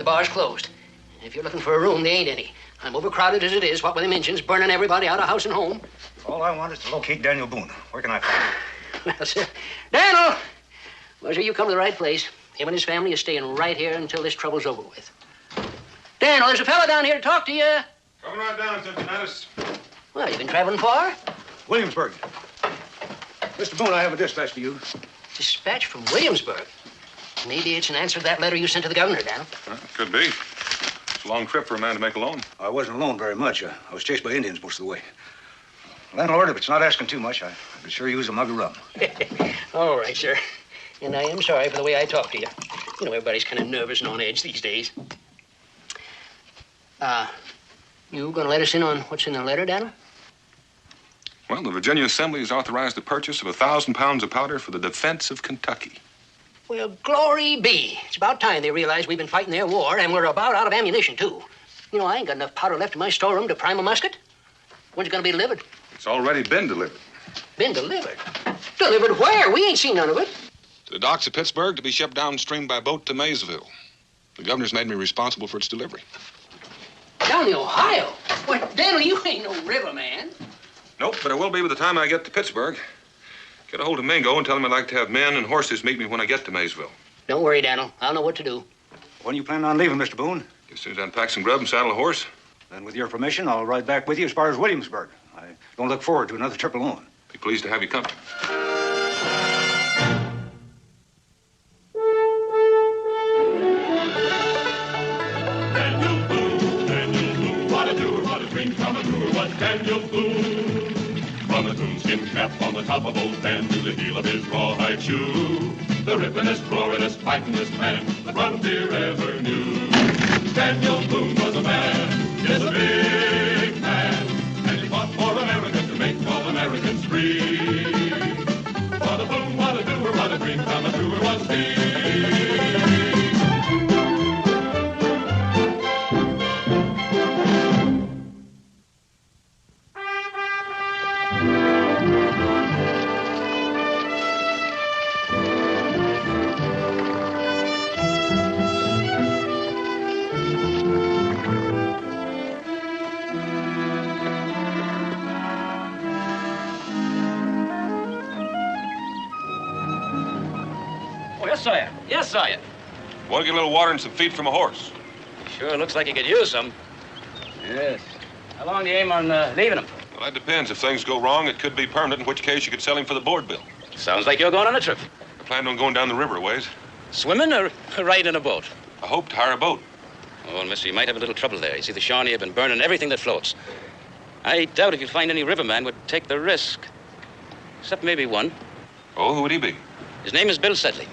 bar's closed. If you're looking for a room, there ain't any. I'm overcrowded as it is, what with them engines burning everybody out of house and home. All I want is to locate Daniel Boone. Where can I find him? Well, sir. Daniel! Well, sir, you come to the right place. Him and his family is staying right here until this trouble's over with. Daniel, there's a fella down here to talk to you. Coming right down, Cincinnati. Well, you been traveling far? Williamsburg. Mr. Boone, I have a dispatch for you. Dispatch from Williamsburg? Maybe it's an answer to that letter you sent to the governor, Daniel. Could be. It's a long trip for a man to make alone. I wasn't alone very much. I was chased by Indians most of the way. Landlord, if it's not asking too much, I could sure use a mug of rum. All right, sir. And I am sorry for the way I talk to you. You know, everybody's kind of nervous and on edge these days. You gonna let us in on what's in the letter, Daniel? Well, the Virginia Assembly has authorized the purchase of 1,000 pounds of powder for the defense of Kentucky. Well, glory be. It's about time they realize we've been fighting their war, and we're about out of ammunition, too. You know, I ain't got enough powder left in my storeroom to prime a musket. When's it gonna be delivered? It's already been delivered. Been delivered? Delivered where? We ain't seen none of it. To the docks of Pittsburgh to be shipped downstream by boat to Maysville. The governor's made me responsible for its delivery. Down the Ohio? Why, Daniel, you ain't no riverman. Nope, but I will be by the time I get to Pittsburgh. Get a hold of Mingo and tell him I'd like to have men and horses meet me when I get to Maysville. Don't worry, Daniel. I'll know what to do. When you plan on leaving, Mr. Boone? As soon as I unpack some grub and saddle a horse. Then with your permission, I'll ride back with you as far as Williamsburg. I don't look forward to another trip alone. Be pleased to have you company. Daniel Boone, from a coonskin cap on the top of old Dan to the heel of his rawhide shoe, the rippenest, roaringest, fightingest man the frontier ever knew. Daniel Boone was a man, yes, a big man, and he fought for America to make all Americans free. What a Boone, what a doer, what a dream come truer was he. Yes, sire. Want to get a little water and some feed from a horse? Sure looks like you could use some. Yes. How long do you aim on leaving him? Well, that depends. If things go wrong, it could be permanent, in which case you could sell him for the board bill. Sounds like you're going on a trip. I planned on going down the river a ways. Swimming or riding in a boat? I hope to hire a boat. Oh, well, mister, you might have a little trouble there. You see, the Shawnee have been burning everything that floats. I doubt if you'd find any riverman would take the risk. Except maybe one. Oh, who would he be? His name is Bill Sedley.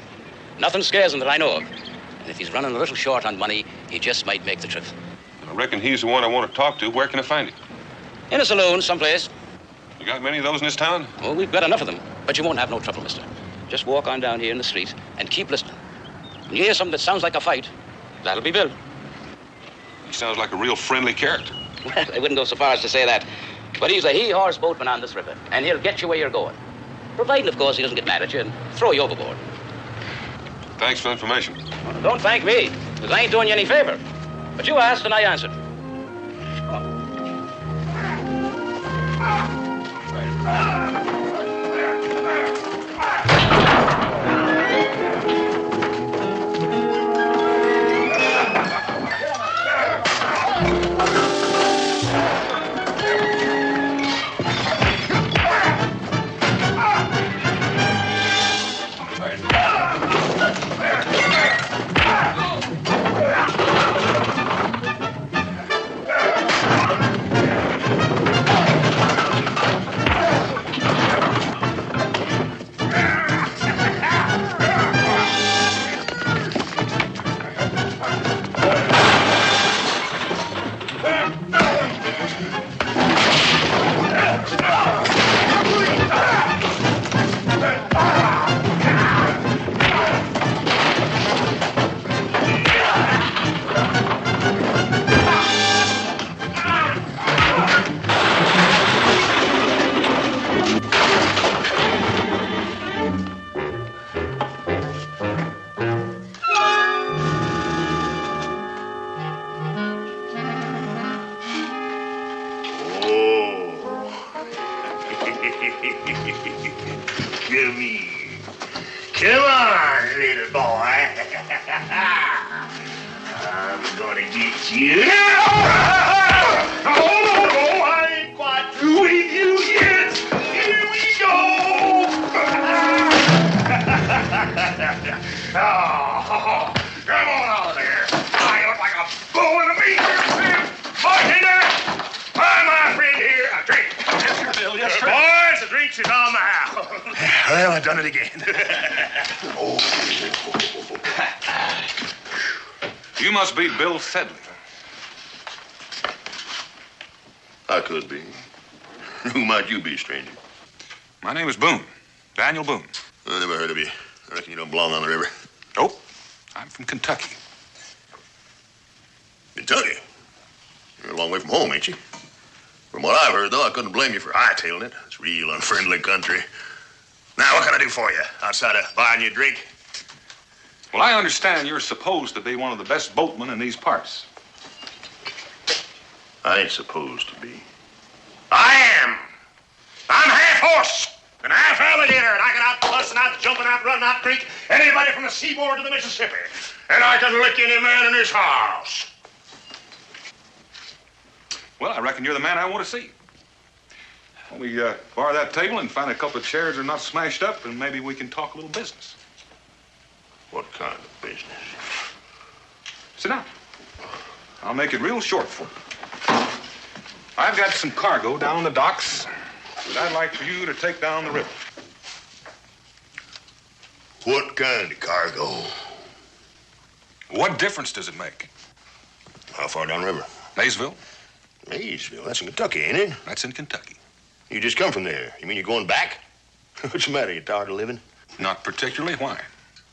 Nothing scares him that I know of. And if he's running a little short on money, he just might make the trip. I reckon he's the one I want to talk to. Where can I find him? In a saloon, someplace. You got many of those in this town? Oh, we've got enough of them. But you won't have no trouble, mister. Just walk on down here in the street and keep listening. When you hear something that sounds like a fight, that'll be Bill. He sounds like a real friendly character. Well, I wouldn't go so far as to say that. But he's a he-horse boatman on this river, and he'll get you where you're going. Providing, of course, he doesn't get mad at you and throw you overboard. Thanks for the information. Well, don't thank me, because I ain't doing you any favor. But you asked and I answered. me. Come on, little boy. I'm gonna get you. No, I ain't quite through with you yet. Here we go. Oh, come on out of there. I look like a bull in a meat here. Bartender, buy my friend here a drink. Yes, sir, Bill. Yes, sir. Boys, the drinks is on the house. Well, I've done it again. You must be Bill Sedley. I could be. Who might you be, stranger? My name is Boone. Daniel Boone. I never heard of you. I reckon you don't belong on the river. Nope. I'm from Kentucky. Kentucky? You're a long way from home, ain't you? From what I've heard, though, I couldn't blame you for hightailing it. It's real unfriendly country. Now, what can I do for you outside of buying you a drink? Well, I understand you're supposed to be one of the best boatmen in these parts. I ain't supposed to be. I am. I'm half horse and half alligator, and I can out busting, out jumping, out running, out creek anybody from the seaboard to the Mississippi. And I can lick any man in this house. Well, I reckon you're the man I want to see. Why don't we bar that table and find a couple of chairs that are not smashed up, and maybe we can talk a little business. What kind of business? Sit down. I'll make it real short for you. I've got some cargo down the docks that I'd like for you to take down the river. What kind of cargo? What difference does it make? How far downriver? Maysville? Maysville. That's in Kentucky, ain't it? That's in Kentucky. You just come from there. You mean you're going back? What's the matter? You tired of living? Not particularly. Why?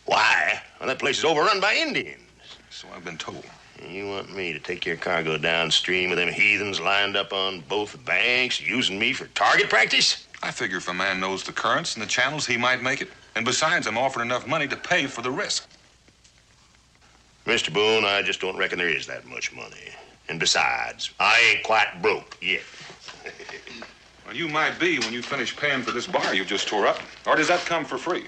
Why? Well, that place is overrun by Indians. So I've been told. You want me to take your cargo downstream with them heathens lined up on both banks, using me for target practice? I figure if a man knows the currents and the channels, he might make it. And besides, I'm offering enough money to pay for the risk. Mr. Boone, I just don't reckon there is that much money. And besides, I ain't quite broke yet. Well, you might be when you finish paying for this bar you just tore up. Or does that come for free?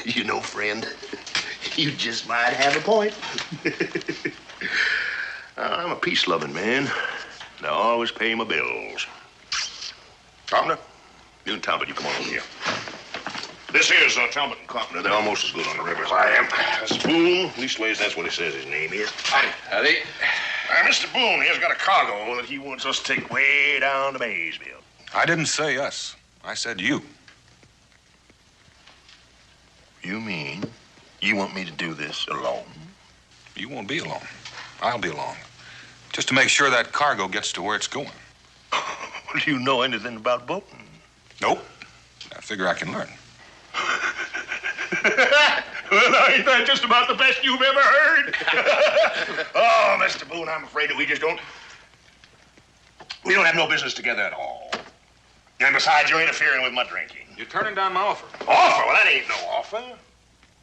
You know, friend, you just might have a point. I'm a peace-loving man. And I always pay my bills. Carpenter, you and Talbot, you come on over here. This here's Talbot and Carpenter. They're almost as good on the river as I am. That's Boone. Leastways, that's what he says his name is. Howdy. Mr. Boone, he's got a cargo that he wants us to take way down to Maysville. I didn't say us. I said you. You mean you want me to do this alone? You won't be alone. I'll be along. Just to make sure that cargo gets to where it's going. Do you know anything about boating? Nope. I figure I can learn. Well, ain't that just about the best you've ever heard? Oh, Mr. Boone, I'm afraid that we don't have no business together at all. And besides, you're interfering with my drinking. You're turning down my offer. Offer? Well, that ain't no offer.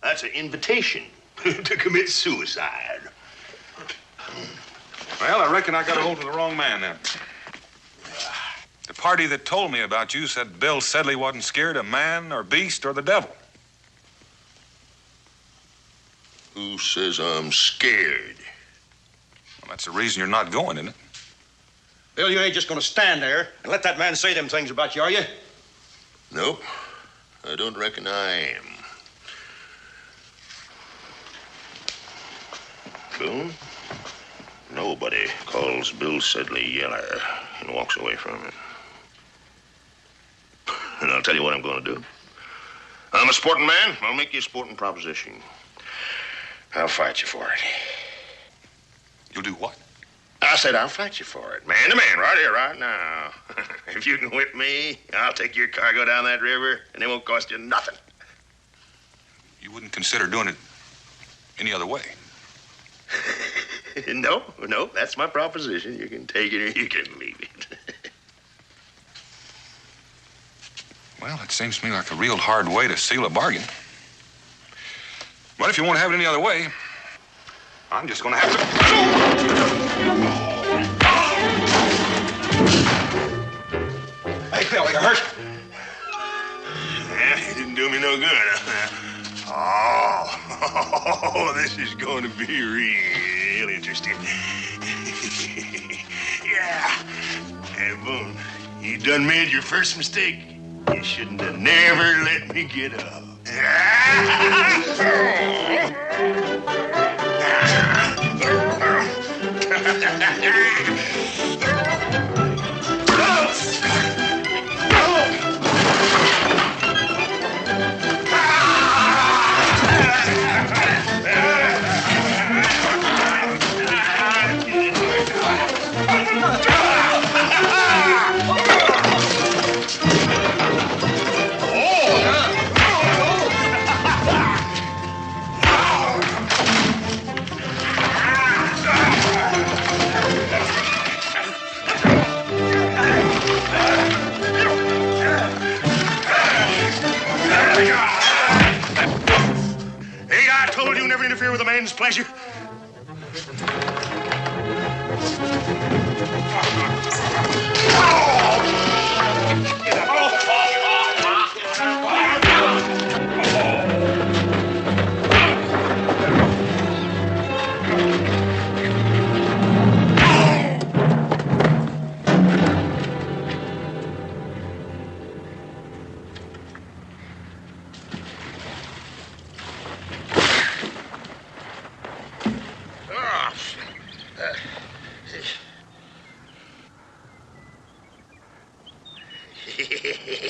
That's an invitation to commit suicide. Well, I reckon I got a hold of the wrong man then. The party that told me about you said Bill Sedley wasn't scared of man or beast or the devil. Who says I'm scared? Well, that's the reason you're not going, isn't it? Bill, you ain't just gonna stand there and let that man say them things about you, are you? Nope. I don't reckon I am. Boone? Nobody calls Bill Sedley yeller and walks away from it. And I'll tell you what I'm going to do. I'm a sporting man. I'll make you a sporting proposition. I'll fight you for it. You'll do what? I said I'll fight you for it. Man to man, right here, right now. If you can whip me, I'll take your cargo down that river, and it won't cost you nothing. You wouldn't consider doing it any other way. No, that's my proposition. You can take it or you can leave it. Well, it seems to me like a real hard way to seal a bargain. But if you won't have it any other way, I'm just going to have to... Hey, Bill, you hurt? Oh, this is going to be real interesting. Yeah. Hey, Boone, you done made your first mistake. You shouldn't have never let me get up. Hey, I told you never interfere with a man's pleasure.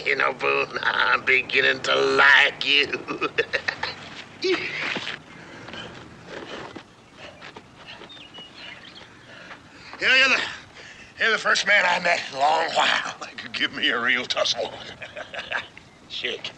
You know, Boone, I'm beginning to like you. You're the first man I met in a long while that could give me a real tussle. Shake.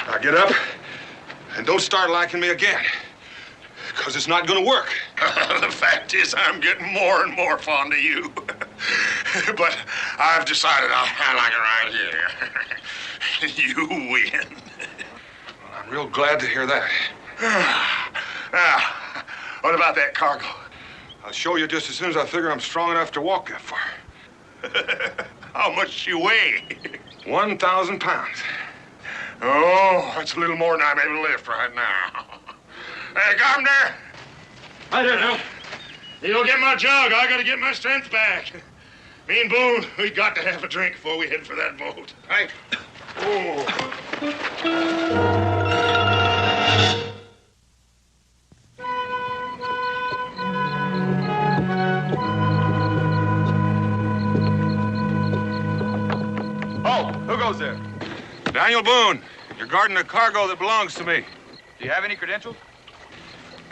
Now get up and don't start liking me again, because it's not going to work. The fact is, I'm getting more and more fond of you. But I've decided I like it right here. You win. Well, I'm real glad to hear that. Now, what about that cargo? I'll show you just as soon as I figure I'm strong enough to walk that far. How much you weigh? 1,000 pounds. Oh, that's a little more than I'm able to lift right now. Hey, Governor! I don't know. You go get my jug. I gotta get my strength back. Me and Boone, we got to have a drink before we head for that boat. Right? Oh, who goes there? Daniel Boone, you're guarding a cargo that belongs to me. Do you have any credentials?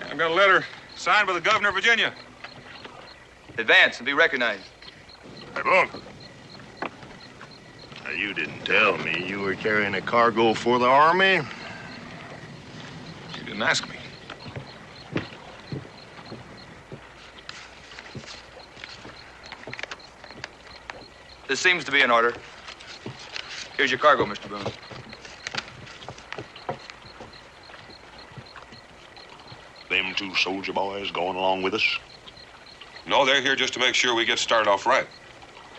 I've got a letter signed by the governor of Virginia. Advance and be recognized. Hey, Boone. Now, you didn't tell me you were carrying a cargo for the Army. You didn't ask me. This seems to be in order. Here's your cargo, Mr. Boone. Them two soldier boys going along with us? No, they're here just to make sure we get started off right.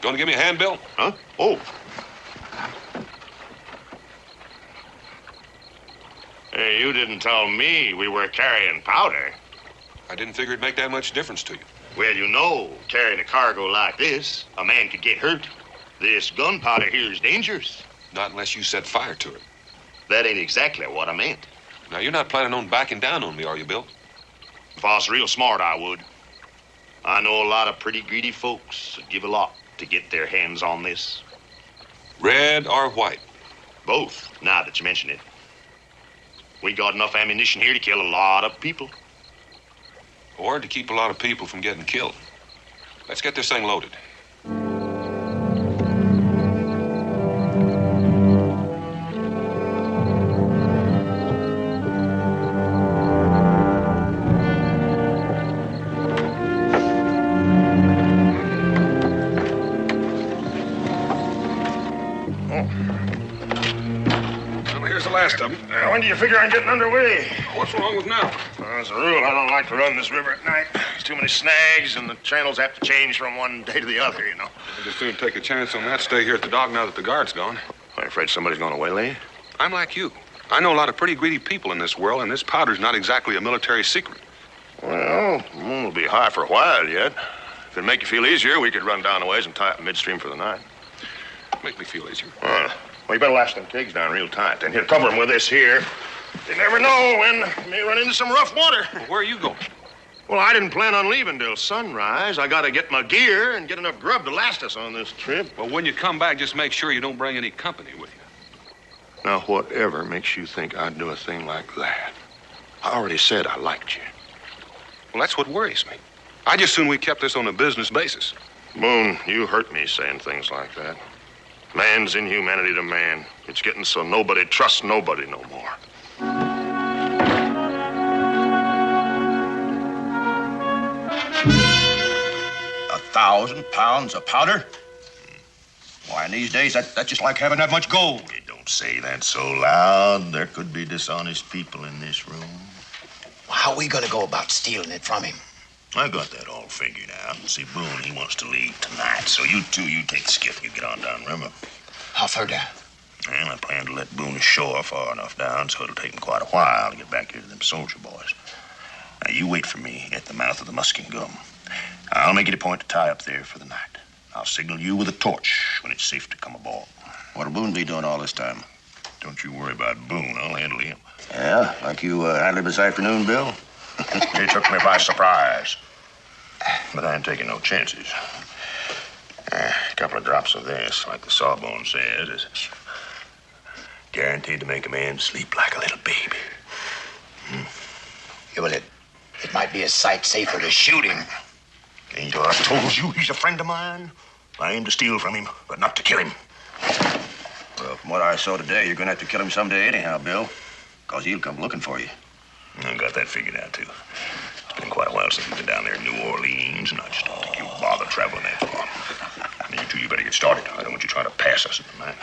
Going to give me a hand, Bill? Huh? Oh. Hey, you didn't tell me we were carrying powder. I didn't figure it'd make that much difference to you. Well, you know, carrying a cargo like this, a man could get hurt. This gunpowder here is dangerous. Not unless you set fire to it. That ain't exactly what I meant. Now, you're not planning on backing down on me, are you, Bill? If I was real smart, I would. I know a lot of pretty greedy folks that give a lot to get their hands on this. Red or white? Both, now that you mention it. We got enough ammunition here to kill a lot of people. Or to keep a lot of people from getting killed. Let's get this thing loaded. Last of them. When do you figure on getting underway? What's wrong with now? As a rule, I don't like to run this river at night. There's too many snags, and the channels have to change from one day to the other, you know. I'd just soon take a chance on that. Stay here at the dock now that the guard's gone. I'm afraid somebody's going to waylay you. I'm like you. I know a lot of pretty greedy people in this world, and this powder's not exactly a military secret. Well, the moon will be high for a while yet. If it'd make you feel easier, we could run down a ways and tie up midstream for the night. Make me feel easier. Well, you better lash them kegs down real tight. Then here, cover them with this here. You never know when you may run into some rough water. Well, where are you going? Well, I didn't plan on leaving till sunrise. I got to get my gear and get enough grub to last us on this trip. Well, when you come back, just make sure you don't bring any company with you. Now, whatever makes you think I'd do a thing like that? I already said I liked you. Well, that's what worries me. I just soon we kept this on a business basis. Boone, you hurt me saying things like that. Man's inhumanity to man. It's getting so nobody trusts nobody no more. 1,000 pounds of powder? Why, in these days, that's just like having that much gold. Hey, don't say that so loud. There could be dishonest people in this room. How are we gonna go about stealing it from him? I got that all figured out. See, Boone, he wants to leave tonight. So you two, you take the skiff and you get on downriver. How far down? Well, I plan to let Boone ashore far enough down so it'll take him quite a while to get back here to them soldier boys. Now, you wait for me at the mouth of the Muskingum. I'll make it a point to tie up there for the night. I'll signal you with a torch when it's safe to come aboard. What'll Boone be doing all this time? Don't you worry about Boone. I'll handle him. Yeah, like you handled this afternoon, Bill? He took me by surprise. But I ain't taking no chances. A couple of drops of this, like the sawbone says, is guaranteed to make a man sleep like a little baby. Yeah, well, it might be a sight safer to shoot him. Ain't I told you he's a friend of mine? I aim to steal from him, but not to kill him. Well, from what I saw today, you're gonna have to kill him someday anyhow, Bill. Because he'll come looking for you. I got that figured out, too. It's been quite a while since we've been down there in New Orleans, and I just don't think you'll bother traveling that far. And you two, you better get started. I don't want you trying to pass us in the night.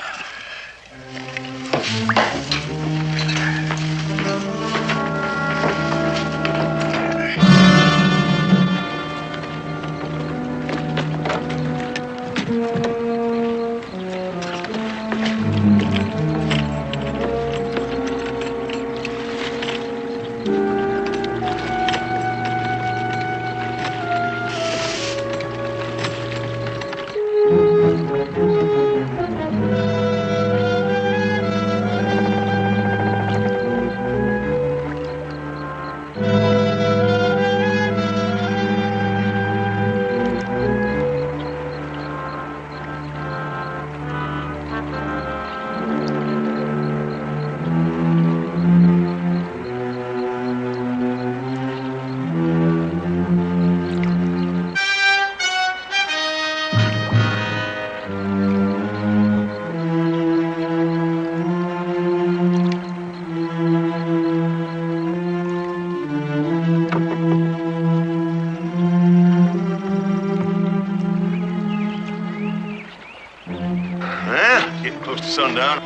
Getting close to sundown.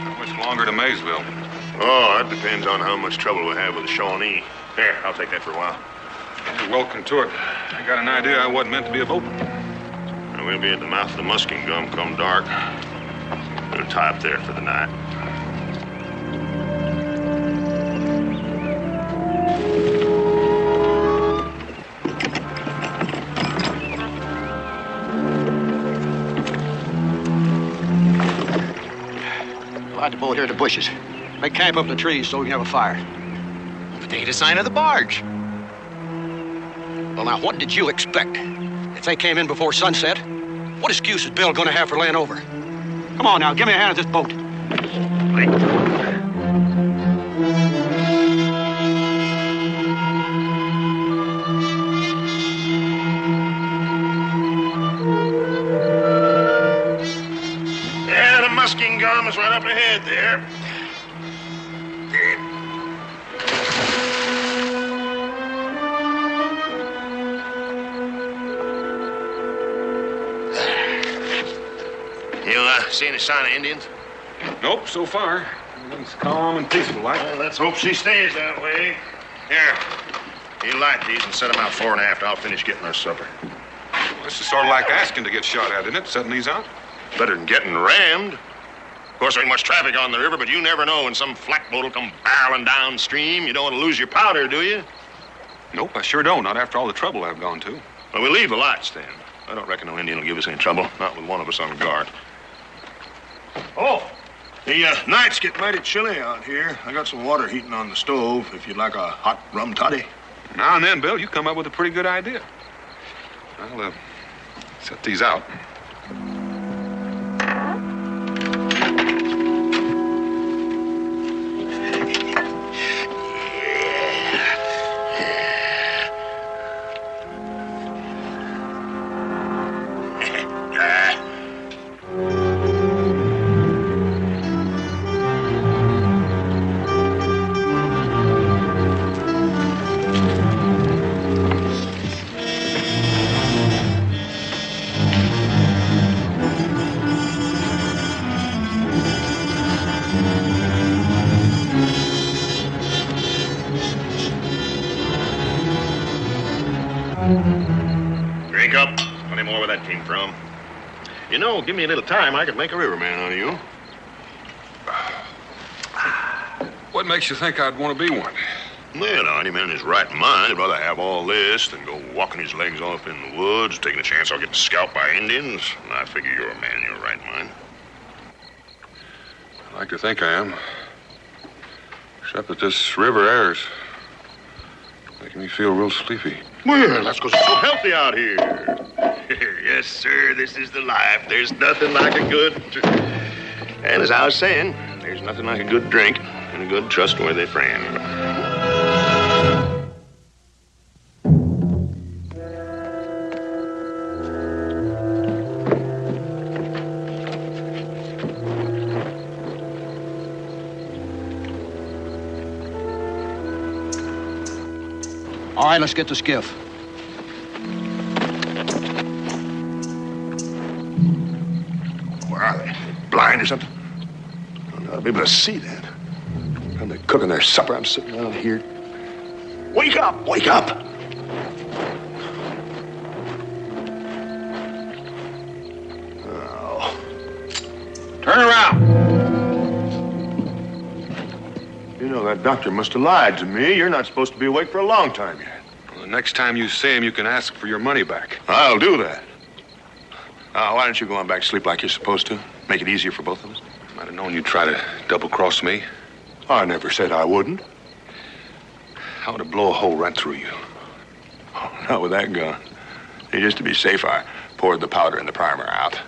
How much longer to Maysville? Oh, that depends on how much trouble we have with the Shawnee. Here, I'll take that for a while. You're welcome to it. I got an idea I wasn't meant to be a boatman. And we'll be at the mouth of the Muskingum come dark. We'll tie up there for the night. clear the bushes. Make camp up in the trees so we can have a fire. But they ain't a sign of the barge. Well, now, what did you expect? If they came in before sunset, what excuse is Bill gonna have for laying over? Come on now, give me a hand at this boat. Yeah, the musking gum is right up ahead there. You see any sign of Indians? Nope, so far. Everything's calm and peaceful like. Well, let's hope she stays that way. Here, you light these and set them out fore and aft. I'll finish getting our supper. Well, this is sort of like asking to get shot at, isn't it? Setting these out? Better than getting rammed. Of course, there ain't much traffic on the river, but you never know when some flatboat will come barreling downstream. You don't want to lose your powder, do you? Nope, I sure don't. Not after all the trouble I've gone to. Well, we leave the lights then. I don't reckon no Indian will give us any trouble. Not with one of us on guard. Oh, the nights get mighty chilly out here. I got some water heating on the stove if you'd like a hot rum toddy. Now and then, Bill, you come up with a pretty good idea. I'll set these out. Drink up. Plenty more where that came from. You know, give me a little time, I could make a riverman out of you. What makes you think I'd want to be one? Well, now, any man in his right mind would rather have all this than go walking his legs off in the woods, taking a chance I'll get scalped by Indians. And I figure you're a man in your right mind. I like to think I am. Except that this river air's making me feel real sleepy. Well, that's because it's so healthy out here. Yes, sir, this is the life. There's nothing like a good... And as I was saying, there's nothing like a good drink and a good trustworthy friend. All right, let's get the skiff. Where are they? Blind or something? I'll be able to see that. And they're cooking their supper. I'm sitting out here. Wake up! Wake up! Oh. Turn around! You know, that doctor must have lied to me. You're not supposed to be awake for a long time yet. Well, the next time you see him, you can ask for your money back. I'll do that. Why don't you go on back to sleep like you're supposed to? Make it easier for both of us. I'd have known you'd try to double-cross me. I never said I wouldn't. I ought to blow a hole right through you. Oh, not with that gun. Hey, just to be safe, I poured the powder and the primer out.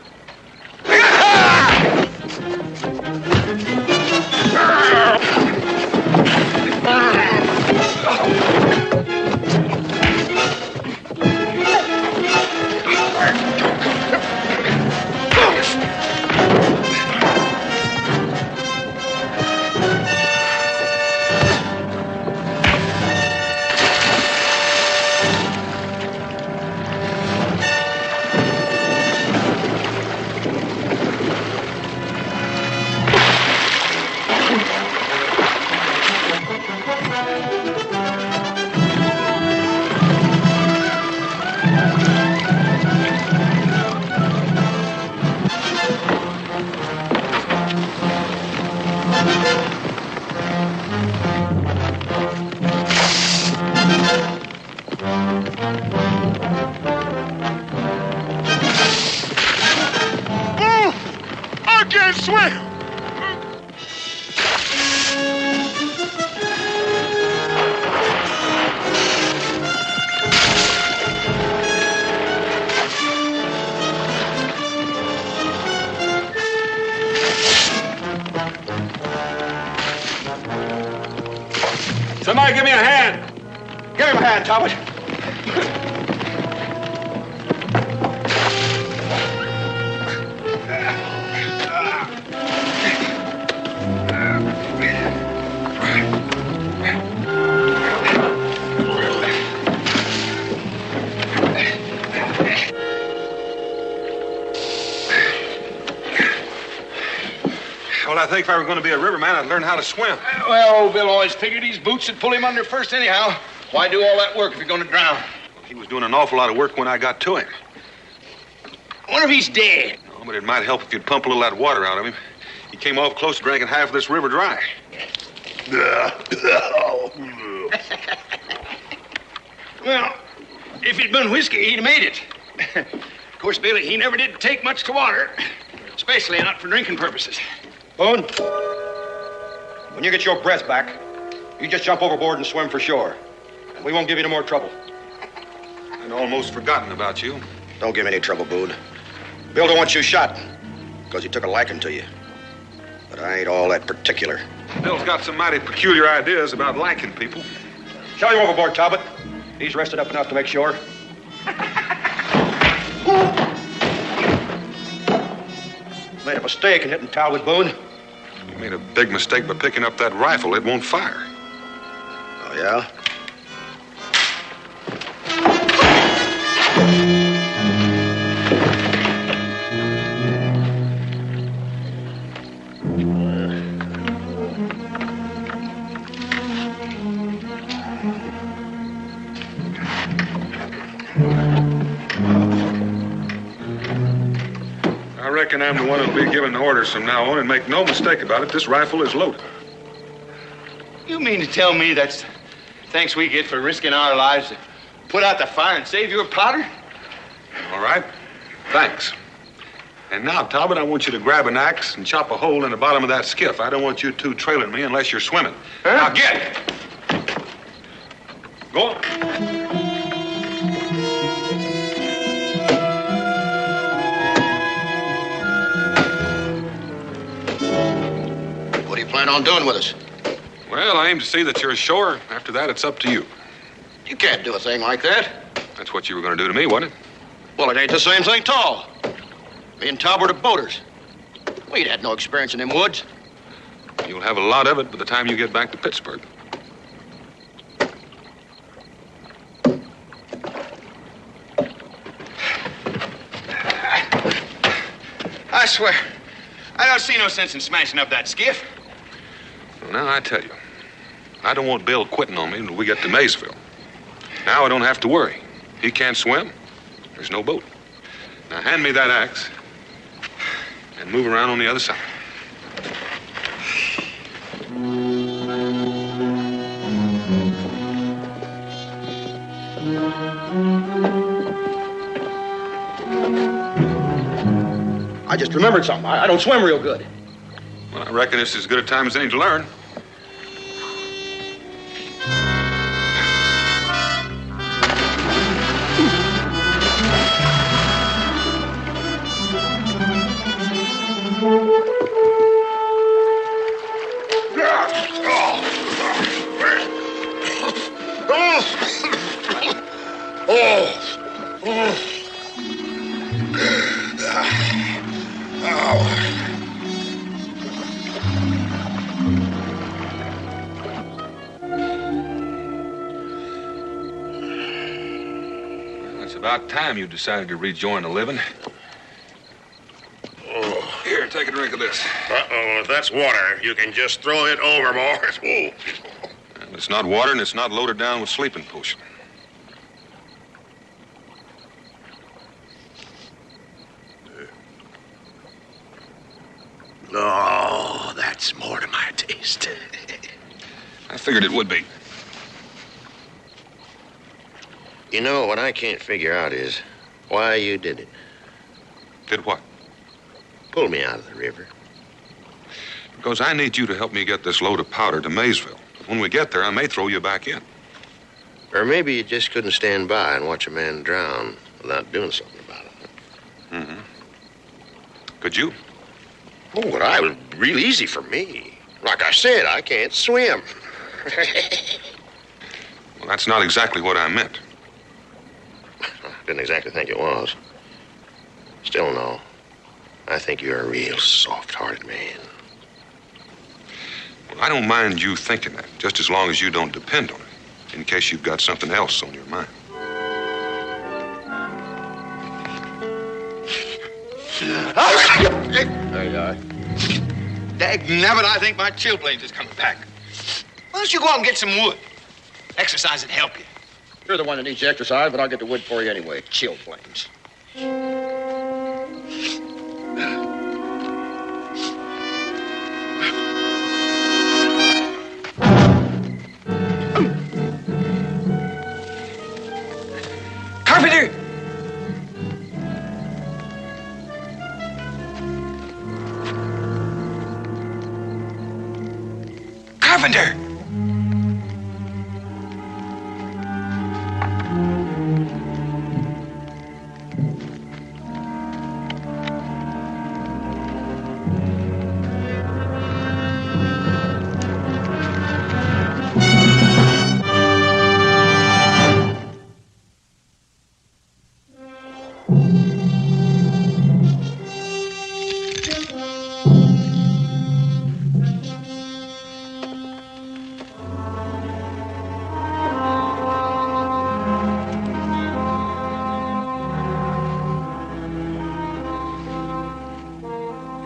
Somebody give me a hand. Give him a hand, Talbot. Well, I think if I were going to be a riverman, I'd learn how to swim. Well, Bill always figured these boots would pull him under first anyhow. Why do all that work if you're going to drown? He was doing an awful lot of work when I got to him. I wonder if he's dead. Oh, but it might help if you'd pump a little of that water out of him. He came off close to drinking half of this river dry. Well, if it'd been whiskey, he'd have made it. Of course, Billy, he never did take much to water, especially not for drinking purposes. Boone, when you get your breath back, you just jump overboard and swim for shore. And we won't give you no more trouble. I'd almost forgotten about you. Don't give me any trouble, Boone. Bill don't want you shot, because he took a liking to you. But I ain't all that particular. Bill's got some mighty peculiar ideas about liking people. Shove him overboard, Talbot. He's rested up enough to make sure. Made a mistake in hitting Talbot, Boone. You made a big mistake by picking up that rifle. It won't fire. Oh, yeah? I reckon I'm the one who'll be giving the orders from now on, and make no mistake about it, this rifle is loaded. You mean to tell me that's thanks we get for risking our lives to put out the fire and save your powder? All right. Thanks. And now, Talbot, I want you to grab an axe and chop a hole in the bottom of that skiff. I don't want you two trailing me unless you're swimming. Huh? Now get! Go on. What do you plan on doing with us? Well, I aim to see that you're ashore. After that, it's up to you. You can't do a thing like that. That's what you were going to do to me, wasn't it? Well, it ain't the same thing at all. Me and Talbot are boaters. We ain't had no experience in them woods. You'll have a lot of it by the time you get back to Pittsburgh. I swear, I don't see no sense in smashing up that skiff. Well, now, I tell you, I don't want Bill quitting on me until we get to Maysville. Now I don't have to worry. He can't swim. There's no boat. Now, hand me that axe and move around on the other side. I just remembered something. I don't swim real good. Well, I reckon it's as good a time as any to learn. It's about time you decided to rejoin the living. Here, take a drink of this. Uh-oh, if that's water, you can just throw it overboard. Ooh. Well, it's not water, and it's not loaded down with sleeping potion. Oh, that's more to my taste. I figured it would be. You know, what I can't figure out is why you did it. Did what? Pull me out of the river. Because I need you to help me get this load of powder to Maysville. When we get there, I may throw you back in. Or maybe you just couldn't stand by and watch a man drown without doing something about it. Mm-hmm. Could you? Oh, well, it was real easy for me. Like I said, I can't swim. Well, that's not exactly what I meant. Didn't exactly think it was. Still, no. I think you're a real soft-hearted man. Well, I don't mind you thinking that, just as long as you don't depend on it, in case you've got something else on your mind. There you are. Dagnabbit, I think my chilblains is coming back. Why don't you go out and get some wood? Exercise would help you. You're the one that needs the exercise, but I'll get the wood for you anyway. Chilblains. Carpenter! Carpenter!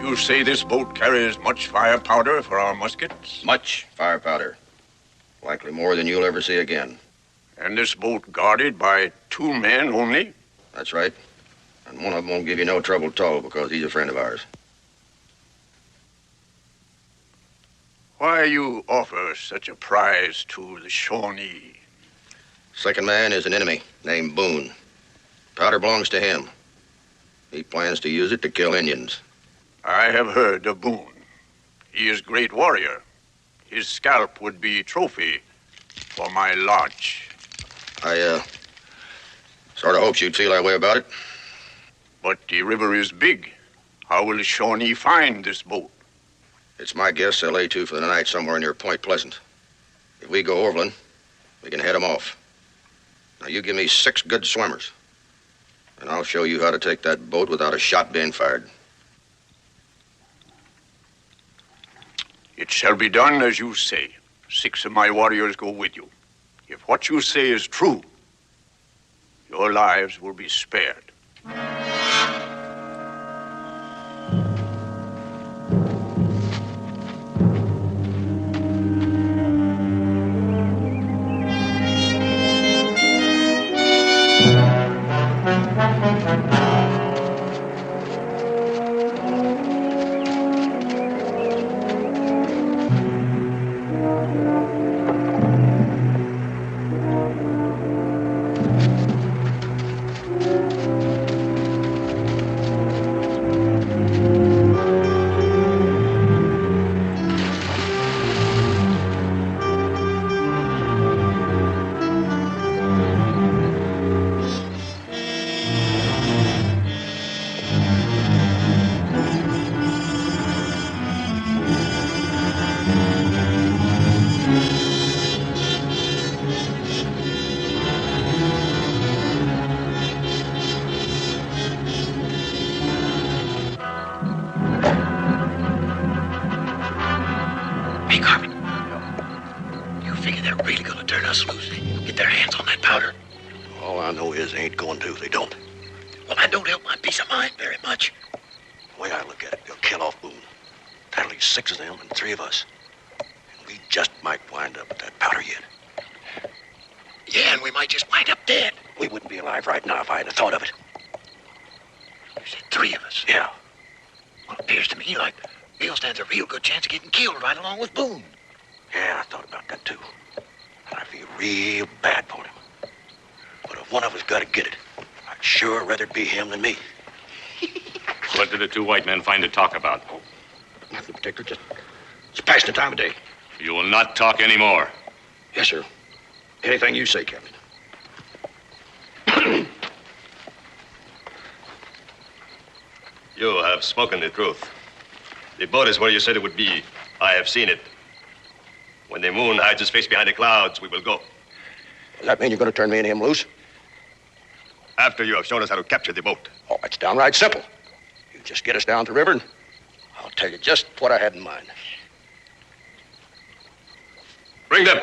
You say this boat carries much fire powder for our muskets? Much fire powder. Likely more than you'll ever see again. And this boat guarded by 2 men only? That's right. And one of them won't give you no trouble at all because he's a friend of ours. Why you offer such a prize to the Shawnee? Second man is an enemy named Boone. Powder belongs to him. He plans to use it to kill Indians. I have heard of Boone. He is great warrior. His scalp would be trophy for my lodge. I, sort of hoped you'd feel that way about it. But the river is big. How will the Shawnee find this boat? It's my guess they'll lay to for the night somewhere near Point Pleasant. If we go overland, we can head them off. Now, you give me 6 good swimmers, and I'll show you how to take that boat without a shot being fired. It shall be done as you say. 6 of my warriors go with you. If what you say is true, your lives will be spared. Hey, Carmen. You figure they're really gonna turn us loose? Get their hands on that powder? All I know is they ain't going to. They don't. Well, that don't help my peace of mind very much. The way I look at it, they'll kill off Boone. That'll leave 6 of them and 3 of us. And we just might wind up with that powder yet. Yeah, and we might just wind up dead. We wouldn't be alive right now if I hadn't thought of it. You said 3 of us? Yeah. Well, it appears to me like Bill stands a real good chance of getting killed right along with Boone. Yeah, I thought about that too. And I feel real bad for him. But if one of us got to get it, I'd sure rather it be him than me. What did the 2 white men find to talk about? Nothing particular, just passing the time of day. You will not talk anymore. Yes, sir. Anything you say, Captain. You have spoken the truth. The boat is where you said it would be. I have seen it. When the moon hides his face behind the clouds, we will go. Does that mean you're going to turn me and him loose? After you have shown us how to capture the boat. Oh, it's downright simple. You just get us down to the river, and I'll tell you just what I had in mind. Bring them.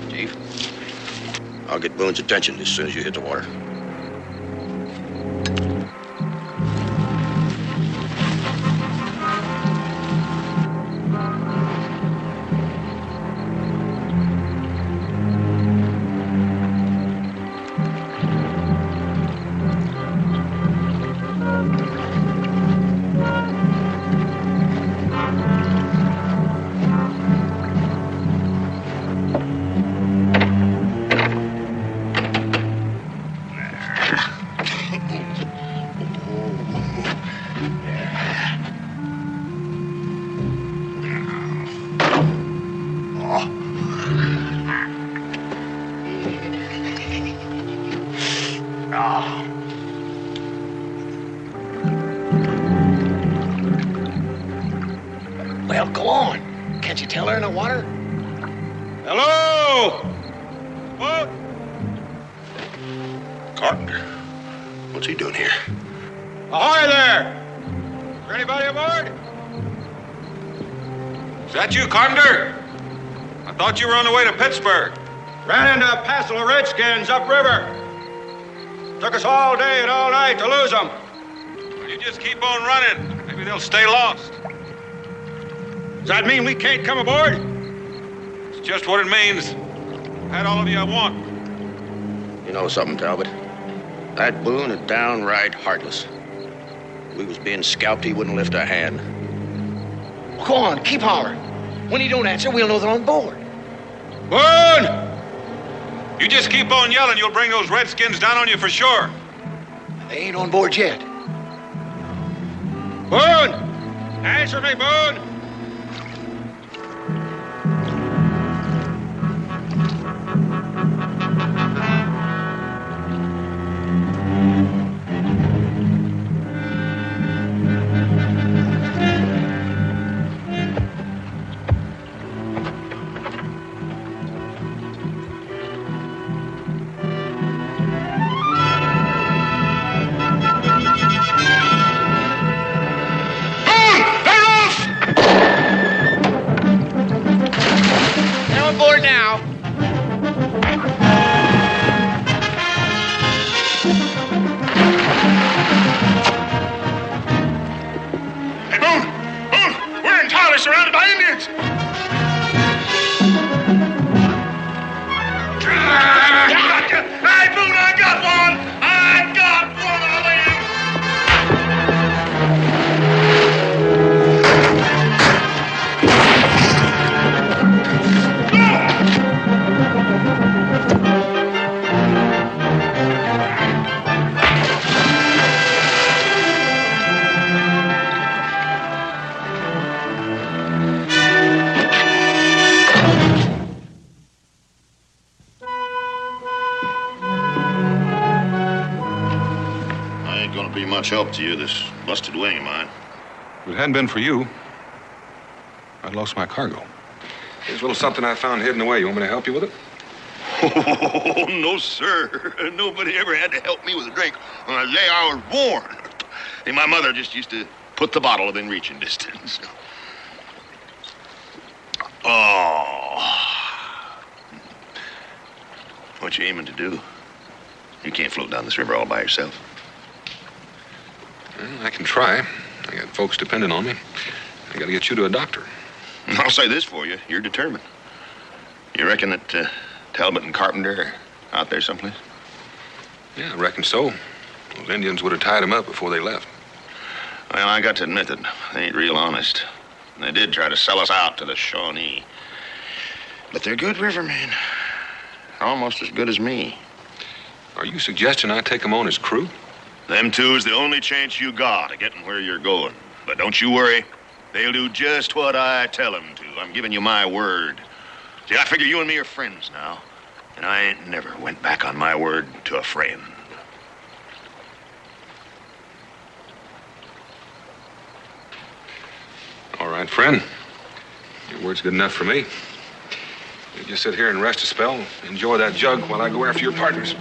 Chief, I'll get Boone's attention as soon as you hit the water. Well, go on. Can't you tell her in the water? Hello? Boat? Carpenter. What's he doing here? Ahoy there! Is there anybody aboard? Is that you, Carpenter? I thought you were on the way to Pittsburgh. Ran into a passel of redskins upriver. Took us all day and all night to lose them. Well, you just keep on running. Maybe they'll stay lost. Does that mean we can't come aboard? It's just what it means. Had all of you I want. You know something, Talbot? That Boone is downright heartless. If we was being scalped, he wouldn't lift a hand. Go on, keep hollering. When he don't answer, we'll know they're on board. Boone! You just keep on yelling, you'll bring those redskins down on you for sure. They ain't on board yet. Boone! Answer me, Boone! Board now. Hey, Boone! Boone! We're entirely surrounded by Indians! Hey, Boone, I got one! I got one of be much help to you, this busted wing of mine. If it hadn't been for you, I'd lost my cargo. Here's a little something I found hidden away. You want me to help you with it? Oh, no, sir. Nobody ever had to help me with a drink on the day I was born. Hey, my mother just used to put the bottle within reaching distance. Oh. What you aiming to do? You can't float down this river all by yourself. Well, I can try. I got folks depending on me. I gotta get you to a doctor. I'll say this for you. You're determined. You reckon that Talbot and Carpenter are out there someplace? Yeah, I reckon so. Those Indians would have tied them up before they left. Well, I got to admit that they ain't real honest. They did try to sell us out to the Shawnee. But they're good rivermen. Almost as good as me. Are you suggesting I take them on as crew? Them two is the only chance you got of getting where you're going. But don't you worry. They'll do just what I tell them to. I'm giving you my word. See, I figure you and me are friends now. And I ain't never went back on my word to a friend. All right, friend. Your word's good enough for me. You just sit here and rest a spell. Enjoy that jug while I go after your partners.